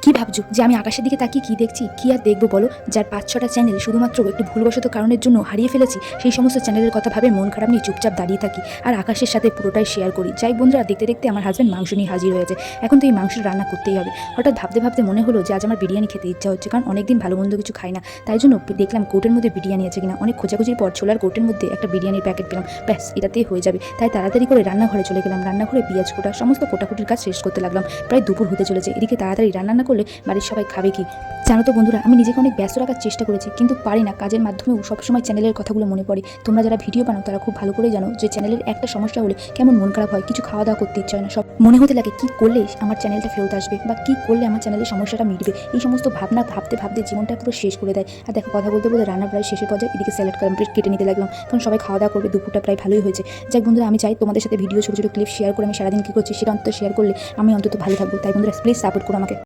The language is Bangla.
কি ভাবছো যে আমি আকাশের দিকে তাকিয়ে কি দেখছি? কি আর দেখবো বলো? যার ৫-৬টা চ্যানেল শুধুমাত্র একটু ভুলবশত কারণের জন্য হারিয়ে ফেলেছি, সেই সমস্ত চ্যানেলের কথা ভাবে মন খারাপ নিয়ে চুপচাপ দাঁড়িয়ে থাকি আর আকাশের সাথে পুরোটাই শেয়ার করি। যাই বন্ধুরা, দেখতে দেখতে আমার হাজব্যান্ড মাংস নিয়ে হাজির হয়েছে। এখন তো এই মাংসের রান্না করতেই হবে। হঠাৎ ভাবতে ভাবতে মনে হলো যে আজ আমার বিরিয়ানি খেতে ইচ্ছা হচ্ছে, কারণ অনেকদিন ভালো মন্দ কিছু খাই না। তাই জন্য দেখলাম কোর্টের মধ্যে বিরিয়ানি আছে কিনা। অনেক খোঁজাখুঁজির পর ছোলার কোর্টের মধ্যে একটা বিরিয়ানির প্যাকেট পেলাম। ব্যাস, এটাতেই হয়ে যাবে। তাই তাড়াতাড়ি করে রান্নাঘরে চলে গেলাম। রান্নাঘরে পেঁয়াজ কোটা সমস্ত কোটাকুটির কাজ শেষ করতে লাগলাম। প্রায় দুপুর হতে চলেছে। এদিকে তাড়াতাড়ি রান্না না করলে বাড়ির সবাই খাবে কি? জানো তো বন্ধুরা, আমি নিজেকে অনেক ব্যস্ত রাখার চেষ্টা করেছি, কিন্তু পারি না। কাজের মাধ্যমেও সবসময় চ্যানেলের কথাগুলো মনে পড়ে। তোমরা যারা ভিডিও বানাও তারা খুব ভালো করে জানো যে চ্যানেলের একটা সমস্যা হলে কেমন মন খারাপ হয়। কিছু খাওয়া দাওয়া করতে ইচ্ছা হয় না, সব মনে হতে লাগে কি করলে আমার চ্যানেলটা ফেরত আসবে বা কি করলে আমার চ্যানেলের সমস্যাটা মিটবে। এই সমস্ত ভাবনা ভাবতে ভাবতে জীবনটা পুরো শেষ করে দেয়। আর দেখো, কথা বলতে বলতে রান্না প্রায় শেষের পর্যায়ে। এদিকে স্যালাড কমপ্লিট কেটে নিতে লাগলাম, কারণ সবাই খাওয়া দাওয়া করবে। দুপুরটা প্রায় ভালোই হয়েছে। যাক বন্ধুরা, আমি চাই তোমাদের সাথে ভিডিও ছোটো ছোটো ক্লিপ শেয়ার করে আমি সারাদিন কী করছি সেটা অন্তত শেয়ার করলে আমি অন্তত ভালো থাকবো। তাই বন্ধুরা, প্লিজ সাপোর্ট করো আমাকে।